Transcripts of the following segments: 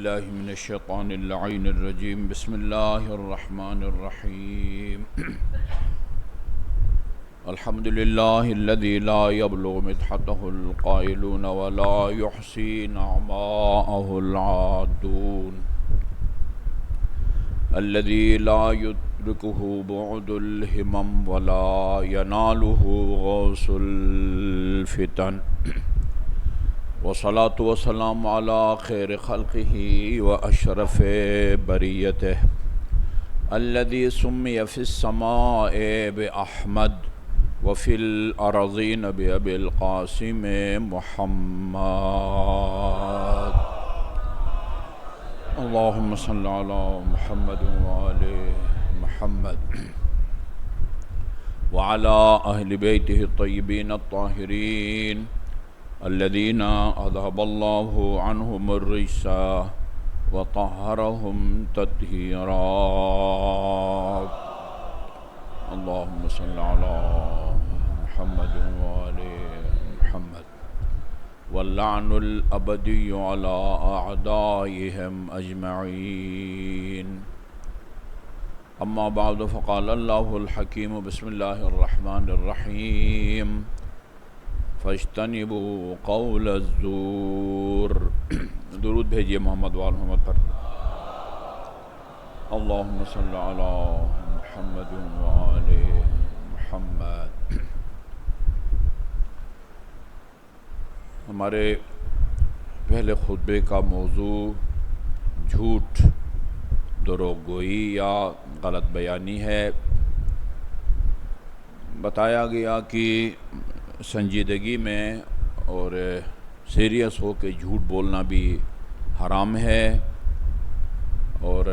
اللہ من الشیطان اللعین الرجیم بسم اللہ الرحمن الرحیم الحمد للہ الذی لا یبلغ مدحته القائلون ولا یحصی نعماءه العادون الذی لا یدرکه بعد الہمم ولا ینالہ غوث الفتن والصلاة والسلام على خير خلقه وأشرف بريته الذي سمي في السماء بأحمد وفي الأرضين بأبي القاسم محمد اللهم صل على محمد وآل محمد وعلى أهل بيته الطيبين الطاهرين الذين أذهب الله عنهم الرجس وطهرهم تطهيرا اللهم صل على محمد وآل محمد واللعن الأبدي على أعدائهم أجمعين أما بعد فقال الله الحكيم بسم الله الرحمن الرحيم فاجتنبوا قول الزور درود بھیجیے محمد وآل محمد پر اللہم صل علی محمد وآل محمد ہمارے پہلے خطبے کا موضوع جھوٹ، دروغ گوئی یا غلط بیانی ہے۔ بتایا گیا کہ سنجیدگی میں اور سیریس ہو کے جھوٹ بولنا بھی حرام ہے، اور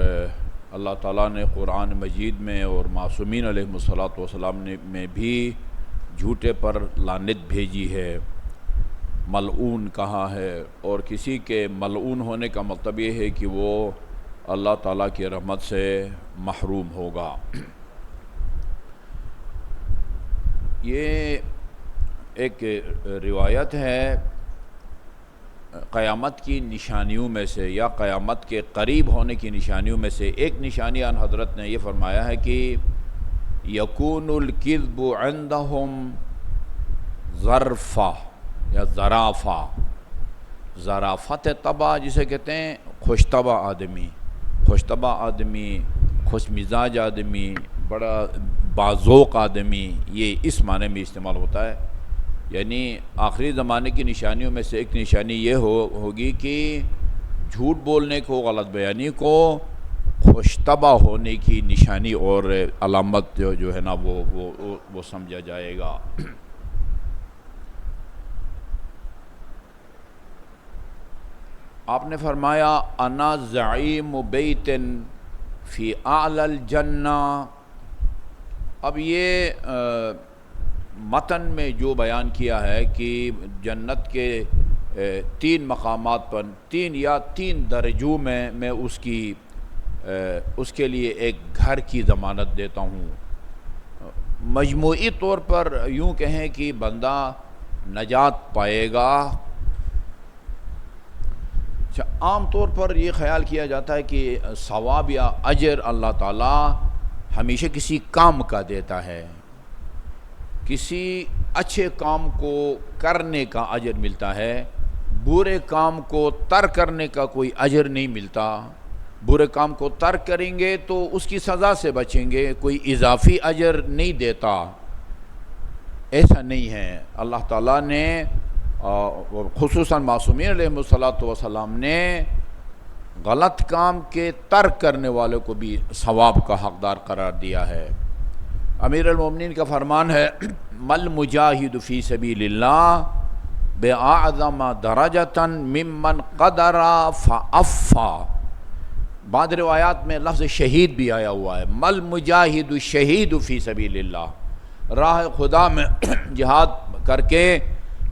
اللہ تعالیٰ نے قرآن مجید میں اور معصومین علیہ الصلاۃ والسلام میں بھی جھوٹے پر لعنت بھیجی ہے، ملعون کہا ہے، اور کسی کے ملعون ہونے کا مطلب یہ ہے کہ وہ اللہ تعالیٰ کی رحمت سے محروم ہوگا۔ یہ ایک روایت ہے قیامت کی نشانیوں میں سے، یا قیامت کے قریب ہونے کی نشانیوں میں سے ایک نشانی ان حضرت نے یہ فرمایا ہے کہ یکون الکذب عندہم ظرفہ یا ظرافہ، ظرافت طبع جسے کہتے ہیں خوش طبع آدمی، خوش طبع آدمی، خوش مزاج آدمی، بڑا باذوق آدمی، یہ اس معنی میں استعمال ہوتا ہے۔ یعنی آخری زمانے کی نشانیوں میں سے ایک نشانی یہ ہوگی کہ جھوٹ بولنے کو، غلط بیانی کو خوش طبع ہونے کی نشانی اور علامت جو ہے نا وہ سمجھا جائے گا۔ آپ نے فرمایا انا زعیم بیت فی اعلی الجنہ۔ اب یہ متن میں جو بیان کیا ہے کہ جنت کے 3 مقامات پر، 3 درجوں میں اس کے لیے ایک گھر کی ضمانت دیتا ہوں۔ مجموعی طور پر یوں کہیں کہ بندہ نجات پائے گا۔ عام طور پر یہ خیال کیا جاتا ہے کہ ثواب یا اجر اللہ تعالیٰ ہمیشہ کسی کام کا دیتا ہے، کسی اچھے کام کو کرنے کا اجر ملتا ہے، برے کام کو ترک کرنے کا کوئی اجر نہیں ملتا۔ برے کام کو ترک کریں گے تو اس کی سزا سے بچیں گے، کوئی اضافی اجر نہیں دیتا۔ ایسا نہیں ہے، اللہ تعالیٰ نے خصوصاً معصومین علیہ الصلاۃ والسلام نے غلط کام کے ترک کرنے والوں کو بھی ثواب کا حقدار قرار دیا ہے۔ امیر المومنین کا فرمان ہے مل مجاہد فی سبیل اللہ بأعظم درجۃ ممن قدر فأفا۔ بعض روایات میں لفظ شہید بھی آیا ہوا ہے، مل مجاہد الشہید فی سبیل اللہ، راہ خدا میں جہاد کر کے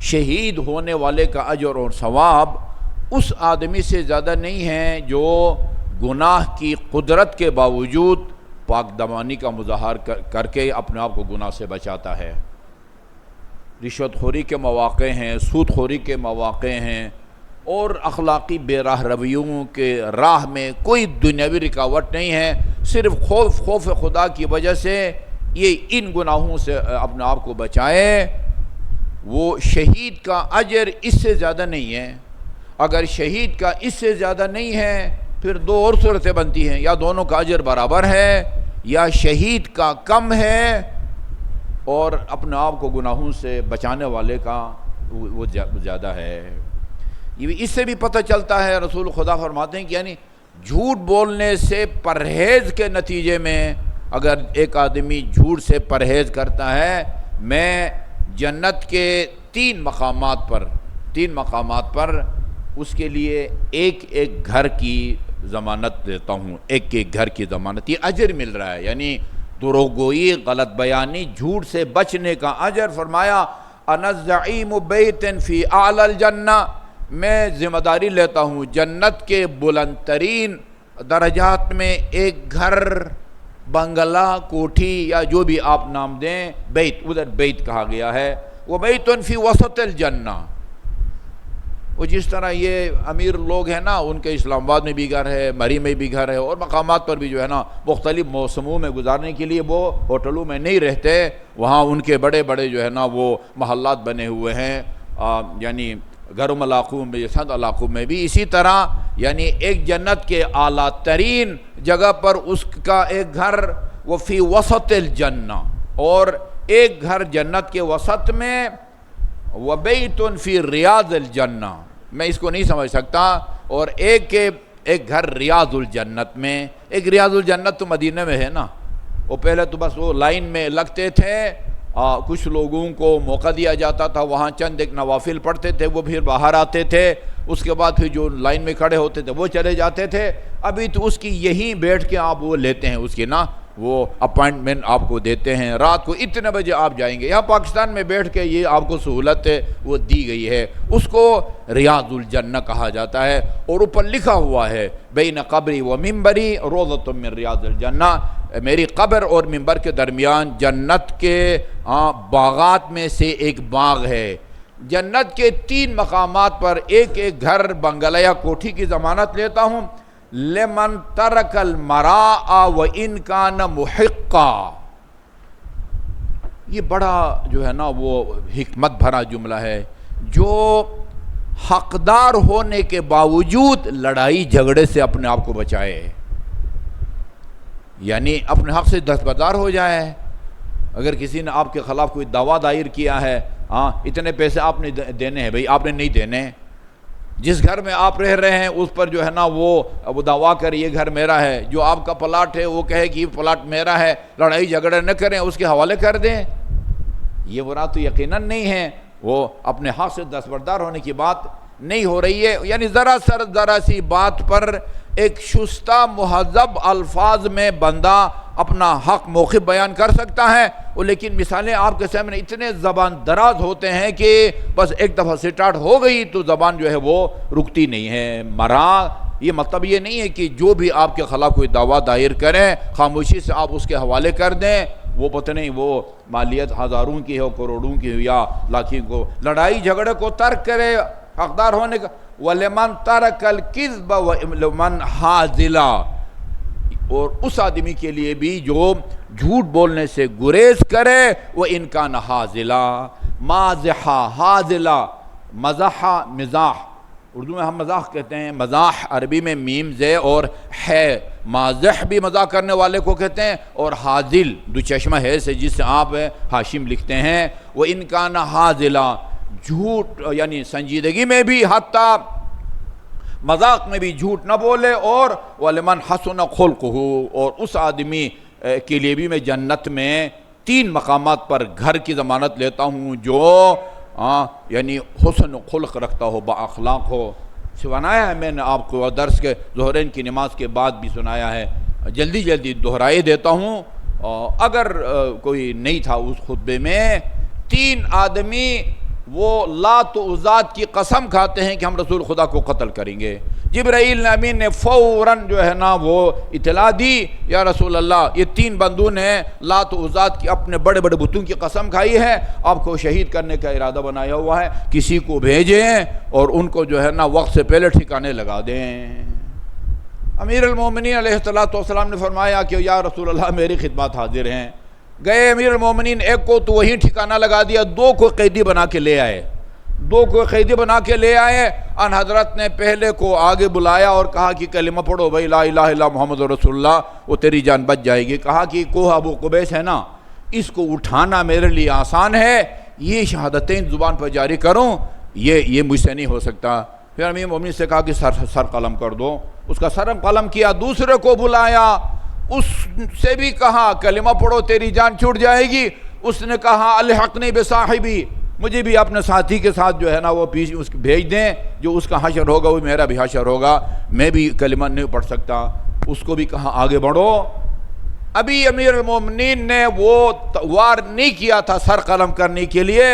شہید ہونے والے کا اجر اور ثواب اس آدمی سے زیادہ نہیں ہے جو گناہ کی قدرت کے باوجود پاک دامانی کا مظاہر کر کے اپنے آپ کو گناہ سے بچاتا ہے۔ رشوت خوری کے مواقع ہیں، سود خوری کے مواقع ہیں، اور اخلاقی بے راہ رویوں کے راہ میں کوئی دنیاوی رکاوٹ نہیں ہے، صرف خوف خدا کی وجہ سے یہ ان گناہوں سے اپنے آپ کو بچائے، وہ شہید کا اجر اس سے زیادہ نہیں ہے۔ اگر شہید کا اس سے زیادہ نہیں ہے پھر دو اور صورتیں بنتی ہیں، یا دونوں کا اجر برابر ہے یا شہید کا کم ہے اور اپنے آپ کو گناہوں سے بچانے والے کا وہ زیادہ ہے۔ یہ اس سے بھی پتہ چلتا ہے، رسول خدا فرماتے ہیں کہ یعنی جھوٹ بولنے سے پرہیز کے نتیجے میں اگر ایک آدمی جھوٹ سے پرہیز کرتا ہے، میں جنت کے تین مقامات پر اس کے لیے ایک گھر کی ضمانت دیتا ہوں، ایک گھر کی ضمانت، یہ اجر مل رہا ہے، یعنی دروغ گوئی، غلط بیانی، جھوٹ سے بچنے کا اجر۔ فرمایا انا الزعیم بیت فی اعلی الجنہ، میں ذمہ داری لیتا ہوں جنت کے بلند ترین درجات میں ایک گھر، بنگلہ، کوٹھی یا جو بھی آپ نام دیں، بیت، ادھر بیت کہا گیا ہے، وہ بیت فی وسط الجنہ۔ وہ جس طرح یہ امیر لوگ ہیں نا، ان کے اسلام آباد میں بھی گھر ہے، مری میں بھی گھر ہے، اور مقامات پر بھی جو ہے نا مختلف موسموں میں گزارنے کے لیے وہ ہوٹلوں میں نہیں رہتے، وہاں ان کے بڑے بڑے جو ہے نا وہ محلات بنے ہوئے ہیں، یعنی گرم علاقوں میں، سرد علاقوں میں بھی اسی طرح، یعنی ایک جنت کے اعلیٰ ترین جگہ پر اس کا ایک گھر، وہ فی وسط الجنہ، اور ایک گھر جنت کے وسط میں، وَبَيْتٌ فِي ریاض الجنہ، میں اس کو نہیں سمجھ سکتا، اور ایک گھر ریاض الجنت میں۔ ایک ریاض الجنت تو مدینہ میں ہے نا، وہ پہلے تو بس وہ لائن میں لگتے تھے، کچھ لوگوں کو موقع دیا جاتا تھا، وہاں چند ایک نوافل پڑھتے تھے، وہ پھر باہر آتے تھے، اس کے بعد پھر جو لائن میں کھڑے ہوتے تھے وہ چلے جاتے تھے۔ ابھی تو اس کی یہیں بیٹھ کے آپ وہ لیتے ہیں، اس کی نا وہ اپائنٹمنٹ آپ کو دیتے ہیں، رات کو اتنے بجے آپ جائیں گے، یہاں پاکستان میں بیٹھ کے یہ آپ کو سہولت وہ دی گئی ہے، اس کو ریاض الجنہ کہا جاتا ہے، اور اوپر لکھا ہوا ہے بین قبری و منبری روضۃ من ریاض الجنہ، میری قبر اور منبر کے درمیان جنت کے باغات میں سے ایک باغ ہے۔ جنت کے تین مقامات پر ایک گھر، بنگلہ یا کوٹھی کی ضمانت لیتا ہوں، لمن ترک المراء وان کان محقا۔ یہ بڑا جو ہے نا وہ حکمت بھرا جملہ ہے، جو حقدار ہونے کے باوجود لڑائی جھگڑے سے اپنے آپ کو بچائے، یعنی اپنے حق سے دستبردار ہو جائے۔ اگر کسی نے آپ کے خلاف کوئی دعویٰ دائر کیا ہے، اتنے پیسے آپ نے دینے ہیں، بھئی آپ نے نہیں دینے، جس گھر میں آپ رہ رہے ہیں اس پر جو ہے نا وہ دعویٰ کرے یہ گھر میرا ہے، جو آپ کا پلاٹ ہے وہ کہے کہ یہ پلاٹ میرا ہے، لڑائی جھگڑے نہ کریں، اس کے حوالے کر دیں، یہ برا تو یقیناً نہیں ہے، وہ اپنے حق سے دستبردار ہونے کی بات نہیں ہو رہی ہے، یعنی ذرا سی بات پر ایک شستہ مہذب الفاظ میں بندہ اپنا حق موقف بیان کر سکتا ہے، لیکن مثالیں آپ کے سامنے اتنے زبان دراز ہوتے ہیں کہ بس ایک دفعہ سٹارٹ ہو گئی تو زبان جو ہے وہ رکتی نہیں ہے۔ مرا، یہ مطلب یہ نہیں ہے کہ جو بھی آپ کے خلاف کوئی دعویٰ دائر کریں خاموشی سے آپ اس کے حوالے کر دیں، وہ پتہ نہیں وہ مالیت ہزاروں کی ہو، کروڑوں کی ہو یا لاکھوں کو، لڑائی جھگڑے کو ترک کرے حقدار ہونے کا۔ وَلِمَنْ تَرَكَ الْكِذْبَ وَلِمَنْ حَاذِلًا، اور اس آدمی کے لیے بھی جو جھوٹ بولنے سے گریز کرے، وہ ان کا حاذلا، مازحا، حاذلا، مزاح، مزاح، اردو میں ہم مزاح کہتے ہیں، مزاح عربی میں میم زے اور ہے، مازح بھی مزاح کرنے والے کو کہتے ہیں، اور حاذل دو چشمہ ہے سے جس سے آپ ہاشم لکھتے ہیں، وہ ان کا حاذلا، جھوٹ یعنی سنجیدگی میں بھی، حتیٰ مذاق میں بھی جھوٹ نہ بولے، اور وَلِمَنْ حَسُنَ خُلْقُهُ، اور اس آدمی کے لیے بھی میں جنت میں تین مقامات پر گھر کی ضمانت لیتا ہوں جو یعنی حسن خلق رکھتا ہو، با اخلاق ہو۔ سنایا ہے میں نے آپ کو، درس کے ظہرین کی نماز کے بعد بھی سنایا ہے، جلدی دہرائے دیتا ہوں، اگر کوئی نہیں تھا اس خطبے میں، تین آدمی وہ لات و عزات کی قسم کھاتے ہیں کہ ہم رسول خدا کو قتل کریں گے۔ جبرائیل امین نے فوراً جو ہے نا وہ اطلاع دی، یا رسول اللہ یہ 3 بندوں نے لات و عزات کی اپنے بڑے بڑے بتوں کی قسم کھائی ہے، آپ کو شہید کرنے کا ارادہ بنایا ہوا ہے، کسی کو بھیجیں اور ان کو جو ہے نا وقت سے پہلے ٹھکانے لگا دیں۔ امیر المومنین علیہ السلام نے فرمایا کہ یا رسول اللہ میری خدمات حاضر ہیں۔ گئے امیر المومنین، ایک کو تو وہیں ٹھکانہ لگا دیا، 2 کو قیدی بنا کے لے آئے، 2 کو قیدی بنا کے لے آئے۔ ان حضرت نے پہلے کو آگے بلایا اور کہا کہ کلمہ پڑھو بھائی لا الہ الا محمد رسول اللہ، وہ تیری جان بچ جائے گی۔ کہا کہ کوہ ابو قبیس ہے نا، اس کو اٹھانا میرے لیے آسان ہے، یہ شہادتین زبان پر جاری کروں، یہ مجھ سے نہیں ہو سکتا۔ پھر امیر المومنین سے کہا کہ سر قلم کر دو، اس کا سر قلم کیا، دوسرے کو بلایا، اس سے بھی کہا کلمہ پڑھو تیری جان چھوٹ جائے گی۔ اس نے کہا الحقنی بصاحبی، مجھے بھی اپنے ساتھی کے ساتھ جو ہے نا وہ اس بھیج دیں، جو اس کا حشر ہوگا وہ میرا بھی حشر ہوگا، میں بھی کلمہ نہیں پڑھ سکتا۔ اس کو بھی کہا آگے بڑھو۔ ابھی امیر المومنین نے وہ وار نہیں کیا تھا سر قلم کرنے کے لیے،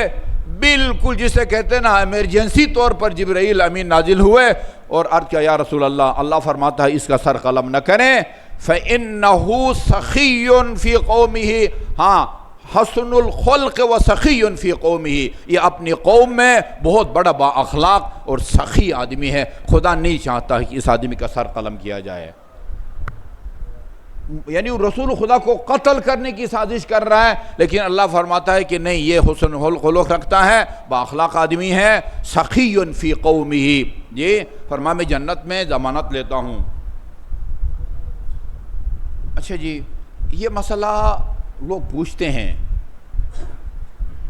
بالکل جسے کہتے ہیں نا ایمرجنسی طور پر جبرائیل امین نازل ہوئے اور عرض کیا یا رسول اللہ، اللہ فرماتا ہے اس کا سر قلم نہ کریں، فَإِنَّهُ سَخِيٌّ فِي قَوْمِهِ، ہاں حسن الخلق و سخی فی قومه، یہ اپنی قوم میں بہت بڑا با اخلاق اور سخی آدمی ہے، خدا نہیں چاہتا کہ اس آدمی کا سر قلم کیا جائے۔ یعنی رسول خدا کو قتل کرنے کی سازش کر رہا ہے، لیکن اللہ فرماتا ہے کہ نہیں، یہ حسن خلق رکھتا ہے، با اخلاق آدمی ہے، سخی فی قومه، یہ فرما میں جنت میں ضمانت لیتا ہوں۔ اچھا جی، یہ مسئلہ لوگ پوچھتے ہیں،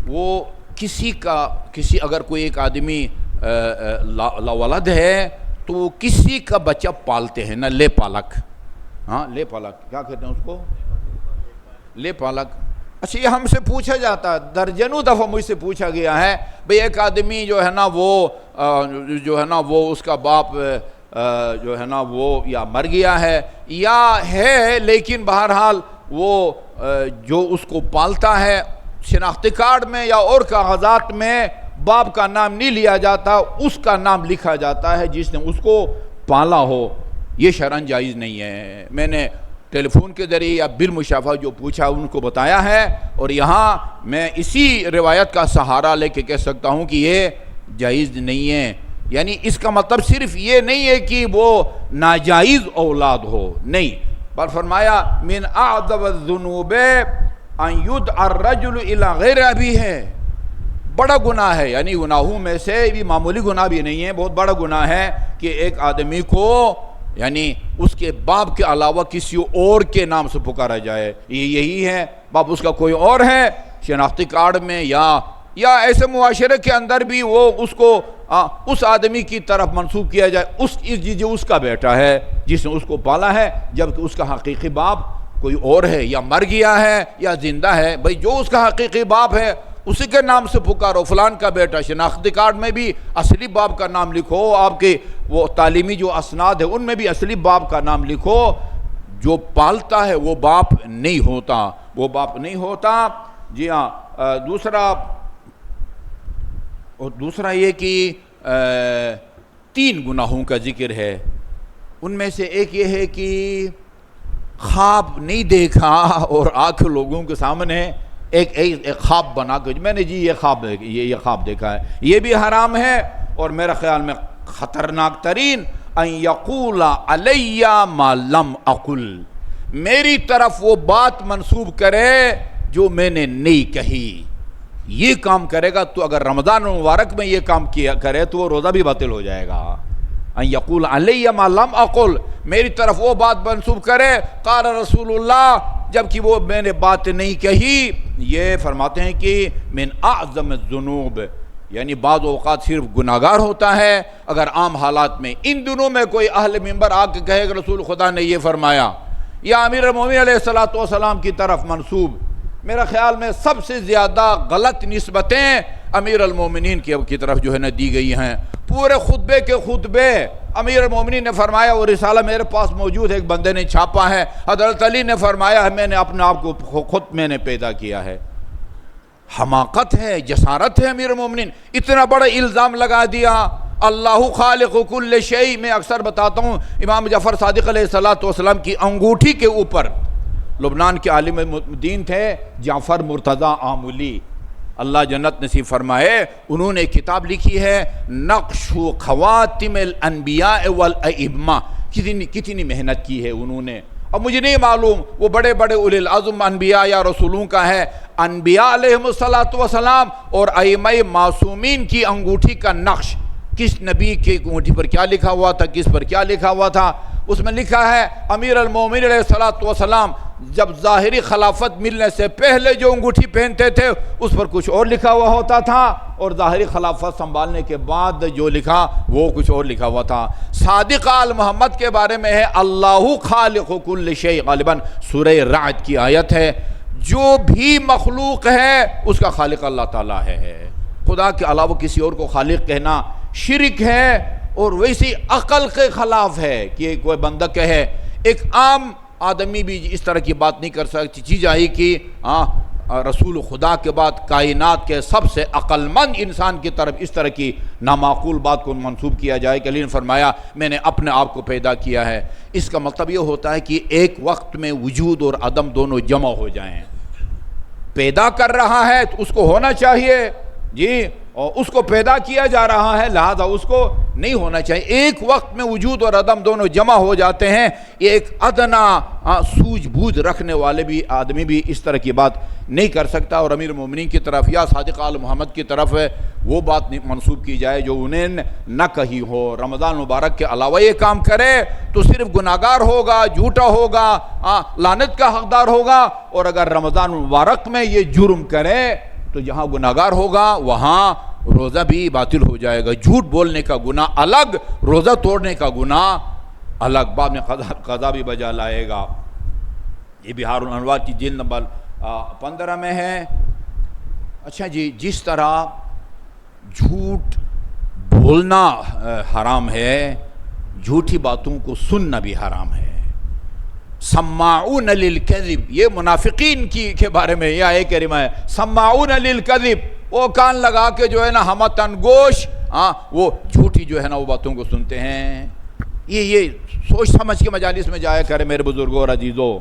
وہ کسی اگر کوئی ایک آدمی لاولد ہے تو وہ کسی کا بچہ پالتے ہیں نا، لے پالک، ہاں لے پالک کیا کہتے ہیں اس کو، لے پالک۔ اچھا یہ ہم سے پوچھا جاتا ہے، درجنوں دفعہ مجھ سے پوچھا گیا ہے، بھئی ایک آدمی جو ہے نا وہ اس کا باپ جو ہے نا وہ یا مر گیا ہے یا ہے، لیکن بہرحال وہ جو اس کو پالتا ہے شناختی کارڈ میں یا اور کاغذات میں باپ کا نام نہیں لیا جاتا، اس کا نام لکھا جاتا ہے جس نے اس کو پالا ہو، یہ شرعاً جائز نہیں ہے۔ میں نے ٹیلی فون کے ذریعے یا بالمشافہہ جو پوچھا ان کو بتایا ہے، اور یہاں میں اسی روایت کا سہارا لے کے کہہ سکتا ہوں کہ یہ جائز نہیں ہے۔ یعنی اس کا مطلب صرف یہ نہیں ہے کہ وہ ناجائز اولاد ہو، نہیں، پر فرمایا من اعظم الذنوب ان يدعى الرجل الى غیر ابی ہے، بڑا گناہ ہے، یعنی گناہوں میں سے بھی معمولی گناہ بھی نہیں ہے، بہت بڑا گناہ ہے کہ ایک آدمی کو یعنی اس کے باپ کے علاوہ کسی اور کے نام سے پکارا جائے، یہی ہے، باپ اس کا کوئی اور ہے، شناختی کارڈ میں یا ایسے معاشرے کے اندر بھی وہ اس کو اس آدمی کی طرف منسوب کیا جائے، جو اس کا بیٹا ہے جس نے اس کو پالا ہے، جبکہ اس کا حقیقی باپ کوئی اور ہے، یا مر گیا ہے یا زندہ ہے، بھئی جو اس کا حقیقی باپ ہے اسی کے نام سے پکارو، فلان کا بیٹا۔ شناختی کارڈ میں بھی اصلی باپ کا نام لکھو، آپ کے وہ تعلیمی جو اسناد ہے ان میں بھی اصلی باپ کا نام لکھو، جو پالتا ہے وہ باپ نہیں ہوتا، وہ باپ نہیں ہوتا۔ جی ہاں، دوسرا یہ کہ 3 گناہوں کا ذکر ہے، ان میں سے ایک یہ ہے کہ خواب نہیں دیکھا اور آنکھ لوگوں کے سامنے ایک خواب بنا کے میں نے جی یہ خواب دیکھا ہے، یہ بھی حرام ہے، اور میرا خیال میں خطرناک ترین ان یقول علی ما لم اقل، میری طرف وہ بات منسوب کرے جو میں نے نہیں کہی، یہ کام کرے گا تو اگر رمضان مبارک میں یہ کام کیا کرے تو وہ روزہ بھی باطل ہو جائے گا۔ ان یقول علی ما لم اقل، میری طرف وہ بات منسوب کرے، قال رسول اللہ، جبکہ وہ میں نے بات نہیں کہی۔ یہ فرماتے ہیں کہ من اعظم الذنوب، یعنی بعض اوقات صرف گناہگار ہوتا ہے اگر عام حالات میں، ان دنوں میں کوئی اہل منبر آ کے کہے کہ رسول خدا نے یہ فرمایا، یا امیر المومنین علیہ السلام کی طرف منسوب، میرا خیال میں سب سے زیادہ غلط نسبتیں امیر المومنین کی طرف جو ہے نا دی گئی ہیں۔ پورے خطبے کے خطبے امیر المومنین نے فرمایا، وہ رسالہ میرے پاس موجود ہے، ایک بندے نے چھاپا ہے، حضرت علی نے فرمایا ہے میں نے اپنے آپ کو خود میں نے پیدا کیا ہے، حماقت ہے، جسارت ہے امیر المومنین، اتنا بڑا الزام لگا دیا۔ اللہ خالق کل شیء، میں اکثر بتاتا ہوں امام جعفر صادق علیہ السلام کی انگوٹھی کے اوپر، لبنان کے عالم دین تھے جعفر مرتضیٰ آملی، اللہ جنت نصیب فرمائے، انہوں نے کتاب لکھی ہے نقش خواتم الانبیاء والائمہ، کتنی محنت کی ہے انہوں نے۔ اب مجھے نہیں معلوم وہ بڑے بڑے اولی العزم انبیاء یا رسولوں کا ہے، انبیاء علیہم السلام اور ائمہ معصومین کی انگوٹھی کا نقش، کس نبی کی انگوٹھی پر کیا لکھا ہوا تھا، کس پر کیا لکھا ہوا تھا، اس میں لکھا ہے امیر المومنین علیہ السلام جب ظاہری خلافت ملنے سے پہلے جو انگوٹھی پہنتے تھے اس پر کچھ اور لکھا ہوا ہوتا تھا، اور ظاہری خلافت سنبھالنے کے بعد جو لکھا وہ کچھ اور لکھا ہوا تھا۔ صادق آل محمد کے بارے میں ہے اللہ خالق کل شیء، غالباً سورہ رعد کی آیت ہے، جو بھی مخلوق ہے اس کا خالق اللہ تعالیٰ ہے، خدا کے علاوہ کسی اور کو خالق کہنا شرک ہے، اور ویسی عقل کے خلاف ہے کہ کوئی بندہ کہے، ایک عام آدمی بھی اس طرح کی بات نہیں کر سکتی، چیز آئی کہ رسول خدا کے بعد کائنات کے سب سے عقل مند انسان کی طرف اس طرح کی نامعقول بات کو منسوب کیا جائے کہ علی نے فرمایا میں نے اپنے آپ کو پیدا کیا ہے۔ اس کا مطلب یہ ہوتا ہے کہ ایک وقت میں وجود اور عدم دونوں جمع ہو جائیں، پیدا کر رہا ہے تو اس کو ہونا چاہیے جی، اور اس کو پیدا کیا جا رہا ہے لہذا اس کو نہیں ہونا چاہیے۔ ایک وقت میں وجود اور عدم دونوں جمع ہو جاتے ہیں، یہ ایک ادنا سوجھ بوجھ رکھنے والے بھی آدمی بھی اس طرح کی بات نہیں کر سکتا، اور امیر المومنین کی طرف یا صادق آل محمد کی طرف وہ بات منسوب کی جائے جو انہیں نہ کہی ہو۔ رمضان مبارک کے علاوہ یہ کام کرے تو صرف گناہگار ہوگا، جھوٹا ہوگا، لعنت کا حقدار ہوگا، اور اگر رمضان مبارک میں یہ جرم کرے تو جہاں گناہگار ہوگا وہاں روزہ بھی باطل ہو جائے گا۔ جھوٹ بولنے کا گناہ الگ، روزہ توڑنے کا گناہ الگ، بعد میں قضا بھی بجا لائے گا۔ یہ بہار الانوار کی جلد نمبر 15 میں ہے۔ اچھا جی، جس طرح جھوٹ بولنا حرام ہے، جھوٹی باتوں کو سننا بھی حرام ہے۔ سماعون للکذب، یہ منافقین کے بارے میں یہ ایک کلمہ ہے، سماعون للکذب، وہ کان لگا کے جو ہے نا ہمتن گوش، وہ جھوٹی جو ہے نا وہ باتوں کو سنتے ہیں۔ یہ سوچ سمجھ کے مجالس میں جایا کرے میرے بزرگوں اور عزیزوں،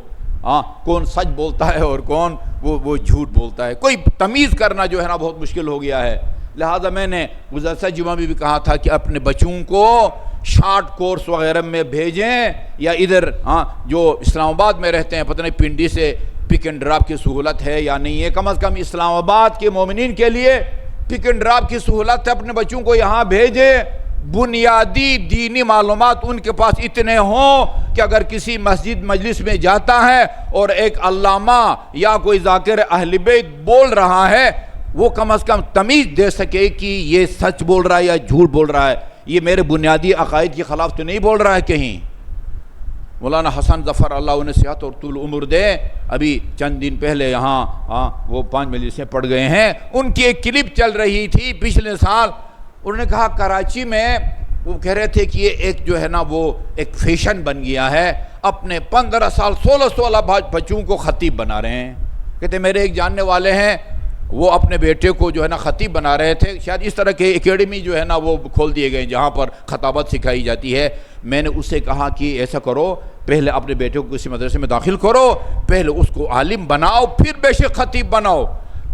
کون سچ بولتا ہے اور کون وہ جھوٹ بولتا ہے، کوئی تمیز کرنا جو ہے نا بہت مشکل ہو گیا ہے۔ لہذا میں نے گزشتہ جمعہ بھی کہا تھا کہ اپنے بچوں کو شارٹ کورس وغیرہ میں بھیجیں، یا ادھر جو اسلام آباد میں رہتے ہیں پتہ نہیں پنڈی سے پک اینڈ ڈراپ کی سہولت ہے یا نہیں ہے، کم از کم اسلام آباد کے مومنین کے لیے پک اینڈ ڈراپ کی سہولت ہے، اپنے بچوں کو یہاں بھیجیں، بنیادی دینی معلومات ان کے پاس اتنے ہوں کہ اگر کسی مسجد مجلس میں جاتا ہے اور ایک علامہ یا کوئی ذاکر اہل بیت بول رہا ہے وہ کم از کم تمیز دے سکے کہ یہ سچ بول رہا ہے یا جھوٹ بول رہا ہے، یہ میرے بنیادی عقائد کے خلاف تو نہیں بول رہا ہے کہیں۔ مولانا حسن ظفر اللہ انہیں صحت اور طول عمر دے، ابھی چند دن پہلے یہاں وہ 5 مجلسیں پڑھ گئے ہیں، ان کی ایک کلپ چل رہی تھی پچھلے سال، انہوں نے کہا کراچی میں وہ کہہ رہے تھے کہ یہ ایک جو ہے نا وہ ایک فیشن بن گیا ہے، اپنے 15 سال 16 بچوں کو خطیب بنا رہے ہیں۔ کہتے میرے ایک جاننے والے ہیں وہ اپنے بیٹے کو جو ہے نا خطیب بنا رہے تھے، شاید اس طرح کے اکیڈمی جو ہے نا وہ کھول دیے گئے جہاں پر خطابت سکھائی جاتی ہے۔ میں نے اس سے کہا کہ ایسا کرو، پہلے اپنے بیٹے کو کسی مدرسے میں داخل کرو، پہلے اس کو عالم بناؤ پھر بے شک خطیب بناؤ۔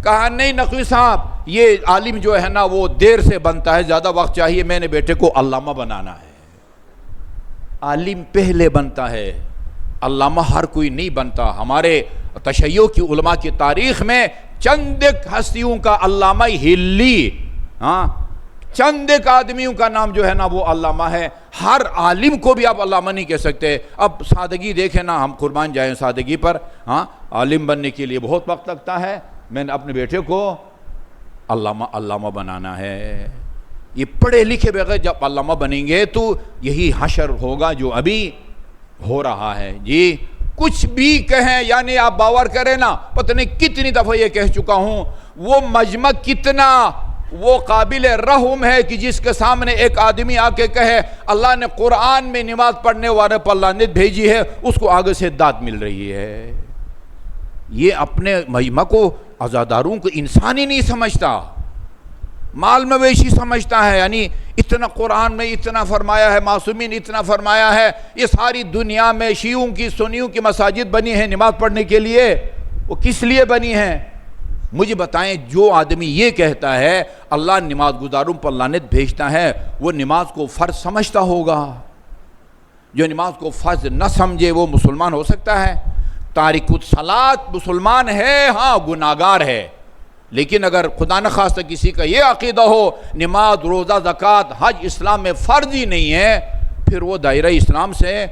کہا نہیں نقوی صاحب، یہ عالم جو ہے نا وہ دیر سے بنتا ہے، زیادہ وقت چاہیے، میں نے بیٹے کو علامہ بنانا ہے۔ عالم پہلے بنتا ہے، علامہ ہر کوئی نہیں بنتا۔ ہمارے تشیع کی علماء کی تاریخ میں چند ایک ہستیوں کا علامہ ہلی، چند ایک آدمیوں کا نام جو ہے نا وہ علامہ ہے، ہر عالم کو بھی آپ علامہ نہیں کہہ سکتے۔ اب سادگی دیکھیں نا، ہم قربان جائیں سادگی پر، عالم بننے کے لیے بہت وقت لگتا ہے، میں نے اپنے بیٹے کو علامہ بنانا ہے۔ یہ پڑھے لکھے بغیر جب علامہ بنیں گے تو یہی حشر ہوگا جو ابھی ہو رہا ہے۔ جی کچھ بھی کہیں، یعنی آپ باور کریں نا، پتہ نہیں کتنی دفعہ یہ کہہ چکا ہوں، وہ مجمع کتنا وہ قابل رحم ہے کہ جس کے سامنے ایک آدمی آ کے کہے اللہ نے قرآن میں نماز پڑھنے والے پر لعنت بھیجی ہے، اس کو آگے سے داد مل رہی ہے۔ یہ اپنے مجمع کو عزاداروں کو انسان ہی نہیں سمجھتا، مال مویشی سمجھتا ہے. یعنی اتنا قرآن میں اتنا فرمایا ہے، معصومین اتنا فرمایا ہے، یہ ساری دنیا میں شیعوں کی سنیوں کی مساجد بنی ہیں نماز پڑھنے کے لیے، وہ کس لیے بنی ہیں؟ مجھے بتائیں. جو آدمی یہ کہتا ہے اللہ نماز گزاروں پر لعنت بھیجتا ہے، وہ نماز کو فرض سمجھتا ہوگا؟ جو نماز کو فرض نہ سمجھے وہ مسلمان ہو سکتا ہے؟ تارک الصلاۃ مسلمان ہے، ہاں گناہگار ہے، لیکن اگر خدا نخواستہ کسی کا یہ عقیدہ ہو نماز روزہ زکوٰۃ حج اسلام میں فرض ہی نہیں ہے، پھر وہ دائرہ اسلام سے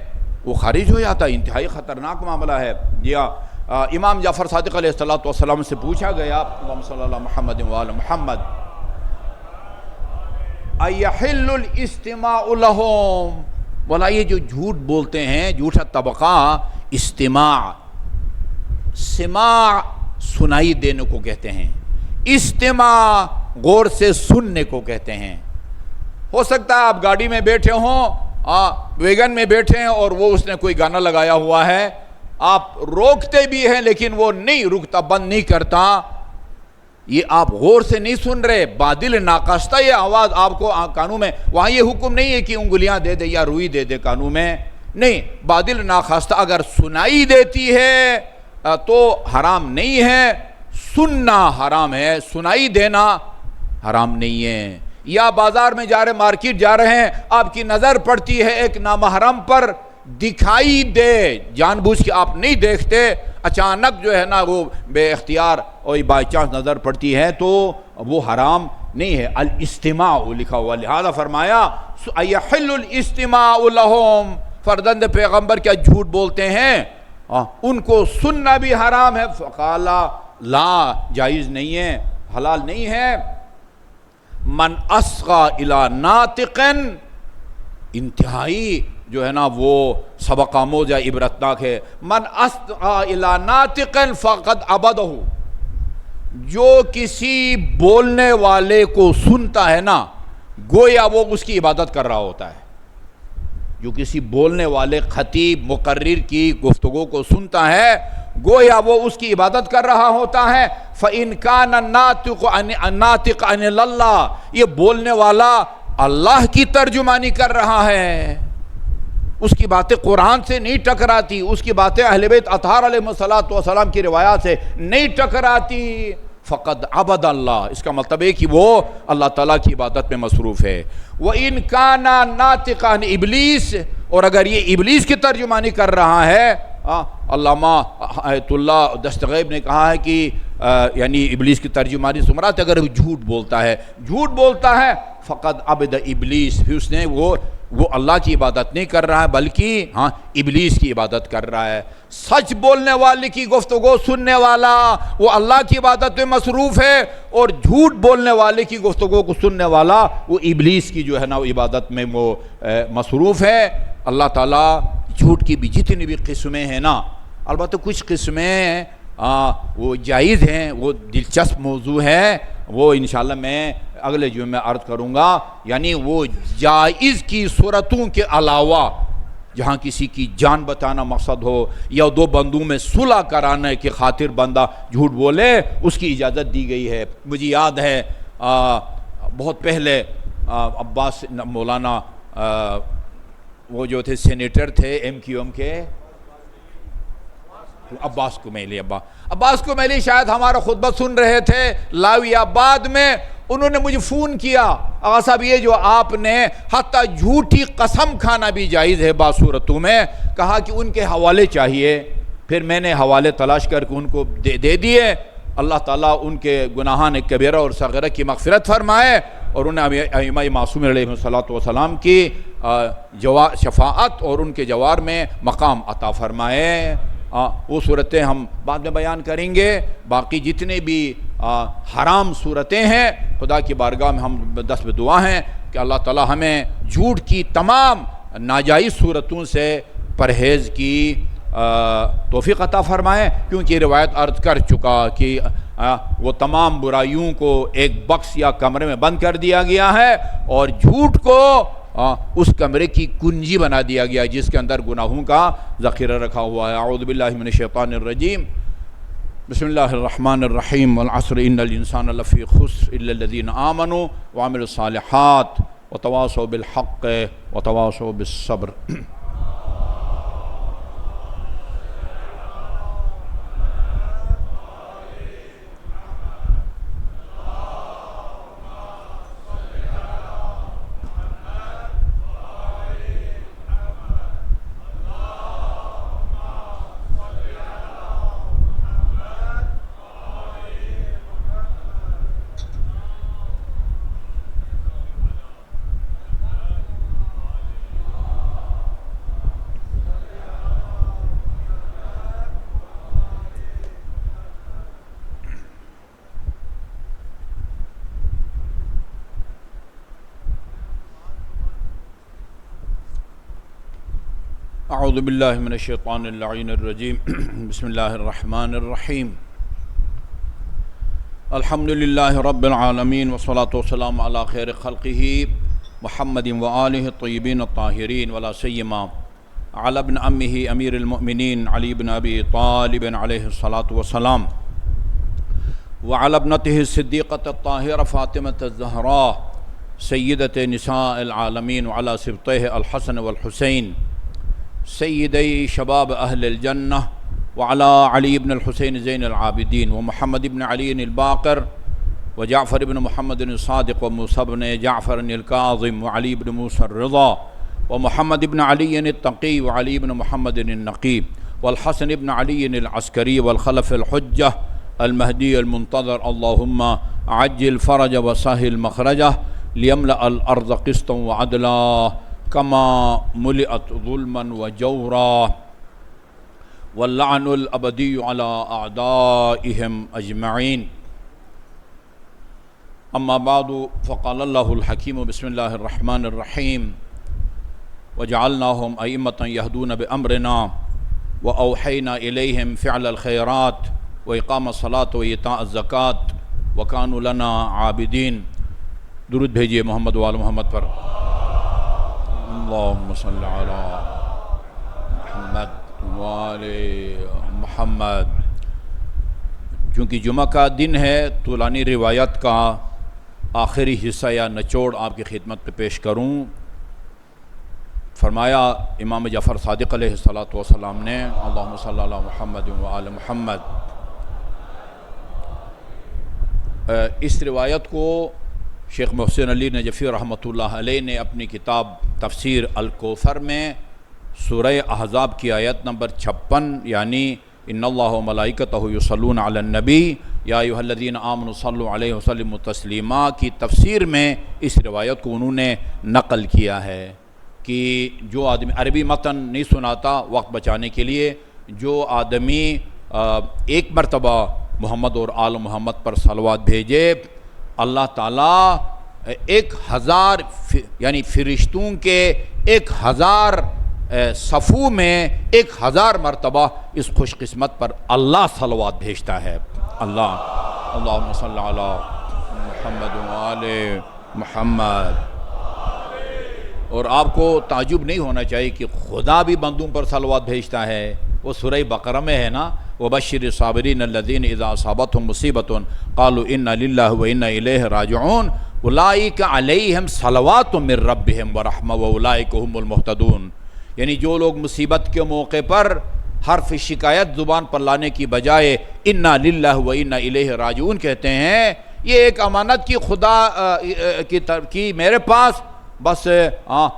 وہ خارج ہو جاتا ہے. انتہائی خطرناک معاملہ ہے. یا امام جعفر صادق علیہ السلام سے پوچھا گیا، اللہم صلی اللہ محمد وآل محمد، ایحل الاستماع لہم، بولا یہ جو جھوٹ بولتے ہیں، جھوٹا طبقہ، استماع، سماع سنائی دینے کو کہتے ہیں، استماع غور سے سننے کو کہتے ہیں. ہو سکتا ہے آپ گاڑی میں بیٹھے ہوں، ویگن میں بیٹھے ہیں اور وہ اس نے کوئی گانا لگایا ہوا ہے، آپ روکتے بھی ہیں لیکن وہ نہیں رکتا، بند نہیں کرتا. یہ آپ غور سے نہیں سن رہے، بادل ناقصتہ یہ آواز آپ کو کانوں میں، وہاں یہ حکم نہیں ہے کہ انگلیاں دے دے یا روئی دے دے کانوں میں، نہیں، بادل ناقصتہ اگر سنائی دیتی ہے تو حرام نہیں ہے، سننا حرام ہے، سنائی دینا حرام نہیں ہے. یا بازار میں جا رہے، مارکیٹ جا رہے ہیں، آپ کی نظر پڑتی ہے ایک نامحرم پر، دکھائی دے، جان بوجھ کے آپ نہیں دیکھتے، اچانک جو ہے نا وہ بے اختیار اور بائی چانس نظر پڑتی ہے تو وہ حرام نہیں ہے. الاستماع لکھا ہوا، لہذا فرمایا ایحل الاستماع لہم، فرزند پیغمبر کیا جھوٹ بولتے ہیں، ان کو سننا بھی حرام ہے. فقال لا، جائز نہیں ہے، حلال نہیں ہے. من اصغى الى ناطق، انتہائی جو ہے نا وہ سبق آموز یا عبرتناک ہے. من اصغى الى ناطق فقد عبدہ، جو کسی بولنے والے کو سنتا ہے نا گویا وہ اس کی عبادت کر رہا ہوتا ہے. جو کسی بولنے والے خطیب مقرر کی گفتگو کو سنتا ہے گویا وہ اس کی عبادت کر رہا ہوتا ہے. فَإِنْ كَانَ النَّاطِقُ عَنِ اللَّهِ، یہ بولنے والا اللہ کی ترجمانی کر رہا ہے، اس کی باتیں قرآن سے نہیں ٹکراتی، اس کی باتیں اہل بیت اطہار علیہ السلام کی روایات سے نہیں ٹکراتی، فقد عبد اللہ، اس کا مطلب ہے کہ وہ اللہ تعالیٰ کی عبادت میں مصروف ہے. وَإِنْ كَانَ نَاطِقًا عَنِ ابلیس، اور اگر یہ ابلیس کی ترجمانی کر رہا ہے، علامہ آیت اللہ دستغیب نے کہا ہے کہ یعنی ابلیس کی ترجمانی سے مراد اگر وہ جھوٹ بولتا ہے فقد عبد ابلیس، پھر اس نے وہ اللہ کی عبادت نہیں کر رہا ہے بلکہ ابلیس کی عبادت کر رہا ہے. سچ بولنے والے کی گفتگو سننے والا وہ اللہ کی عبادت میں مصروف ہے، اور جھوٹ بولنے والے کی گفتگو کو سننے والا وہ ابلیس کی جو ہے نا وہ عبادت میں وہ مصروف ہے. اللہ تعالیٰ جھوٹ کی بھی جتنی بھی قسمیں ہیں نا، البتہ کچھ قسمیں وہ جائز ہیں، وہ دلچسپ موضوع ہے، وہ انشاءاللہ میں اگلے جمعے میں عرض کروں گا. یعنی وہ جائز کی صورتوں کے علاوہ جہاں کسی کی جان بچانا مقصد ہو یا دو بندوں میں صلح کرانے کی خاطر بندہ جھوٹ بولے، اس کی اجازت دی گئی ہے. مجھے یاد ہے بہت پہلے عباس مولانا وہ جو تھے سینیٹر تھے ایم کیو ایم کے، عباس کمیلی شاید ہمارا خطبہ سن رہے تھے لاوی آباد میں. انہوں نے مجھے فون کیا، آقا صاحب یہ جو آپ نے حتیٰ جھوٹی قسم کھانا بھی جائز ہے بعض صورتوں میں، کہا کہ ان کے حوالے چاہیے. پھر میں نے حوالے تلاش کر کے ان کو دے دیے. اللہ تعالیٰ ان کے گناہان کبیرہ اور صغیرہ کی مغفرت فرمائے، اور انہیں ائمہ معصومین علیہ السلام کی شفاعت اور ان کے جوار میں مقام عطا فرمائے. وہ صورتیں ہم بعد میں بیان کریں گے. باقی جتنے بھی حرام صورتیں ہیں خدا کی بارگاہ میں ہم دست دعا ہیں کہ اللہ تعالیٰ ہمیں جھوٹ کی تمام ناجائز صورتوں سے پرہیز کی توفیق عطا فرمائے. کیونکہ روایت عرض کر چکا کہ وہ تمام برائیوں کو ایک بکس یا کمرے میں بند کر دیا گیا ہے اور جھوٹ کو اس کمرے کی کنجی بنا دیا گیا جس کے اندر گناہوں کا ذخیرہ رکھا ہوا ہے. اعوذ باللہ من الشیطان الرجیم. بسم اللہ الرحمن الرحیم والعصر ان الانسان لفی خسر الا الذین آمنوا وعملوا الصالحات وتواصوا بالحق وتواصوا بالصبر۔ اعوذ باللہ من الشیطان اللعین الرجیم بسم اللہ الرحمن الرحیم الحمد للہ رب العالمین والصلاة والسلام علی خیر خلقہ محمد وآلہ الطیبین الطاہرین ولا سیما علی ابن امہ امیر المؤمنین علی بن ابی طالب علیہ الصلاة والسلام وعلی ابنتہ الصدیقۃ الطاہرہ فاطمۃ الزہراء سیدۃ نساء العالمین وعلی سبطیہ الحسن والحسین سیدی شباب اہل الجنہ وعلی علی بن الحسین زین العابدین ومحمد بن علی الباقر وجعفر بن محمد الصادق وموسیٰ بن جعفر الکاظم وعلی بن موسیٰ الرضا ومحمد بن علی التقی وعلی بن محمد النقی والحسن بن علی العسکری والخلف الحجہ المہدی المنتظر اللہم عجل فرج وسہل مخرجہ لیملأ الارض قسطا وعدلا کما ملئت ظلما وجورا واللعن الابدی علی اعدائهم اجمعین اما بعد فقال اللہ الحکیم بسم اللہ الرحمن الرحیم وجعلناهم ائمة يهدون بامرنا واوحینا الیہم فعل الخیرات واقام الصلاة وایتاء الزکاة وکانوا لنا عابدین۔ درود بھیجیے محمد وآل محمد پر۔ اللہم صلی علی محمد وآل محمد۔ چونکہ جمعہ کا دن ہے، طولانی روایت کا آخری حصہ یا نچوڑ آپ کی خدمت پہ پیش کروں۔ فرمایا امام جعفر صادق علیہ السلام نے، اللہم صلی علی محمد وآل محمد۔ اس روایت کو شیخ محسن علی نجفی رحمۃ اللہ علیہ نے اپنی کتاب تفسیر الکوثر میں سورہ احزاب کی آیت نمبر 56 یعنی ان اللہ و ملائکتہ یصلون علی النبی یا ایھا الذین آمنوا صلوا علیہ وسلموا تسلیما کی تفسیر میں اس روایت کو انہوں نے نقل کیا ہے کہ جو آدمی عربی متن نہیں سناتا وقت بچانے کے لیے، جو آدمی ایک مرتبہ محمد اور آل محمد پر صلوات بھیجے، اللہ تعالیٰ 1000 یعنی فرشتوں کے 1000 صفوں میں 1000 مرتبہ اس خوش قسمت پر اللہ صلوات بھیجتا ہے۔ اللہم صلی علی محمد وآل محمد۔ اور آپ کو تعجب نہیں ہونا چاہیے کہ خدا بھی بندوں پر صلوات بھیجتا ہے۔ وہ سورہ بقرہ میں ہے نا، وَبَشِّرِ الصَّابِرِينَ الَّذِينَ إِذَا أَصَابَتْهُمْ مُصِيبَةٌ قَالُوا إِنَّا لِلَّهِ وَإِنَّا إِلَيْهِ رَاجِعُونَ أُولَٰئِكَ عَلَيْهِمْ صَلَوَاتٌ مِّن رَّبِّهِمْ وَرَحْمَةٌ وَأُولَٰئِكَ هُمُ الْمُهْتَدُونَ، یعنی جو لوگ مصیبت کے موقع پر حرف شکایت زبان پر لانے کی بجائے اِنَّا لِلَّهِ وَإِنَّا إِلَيْهِ رَاجِعُونَ کہتے ہیں، یہ ایک امانت کی خدا کی میرے پاس، بس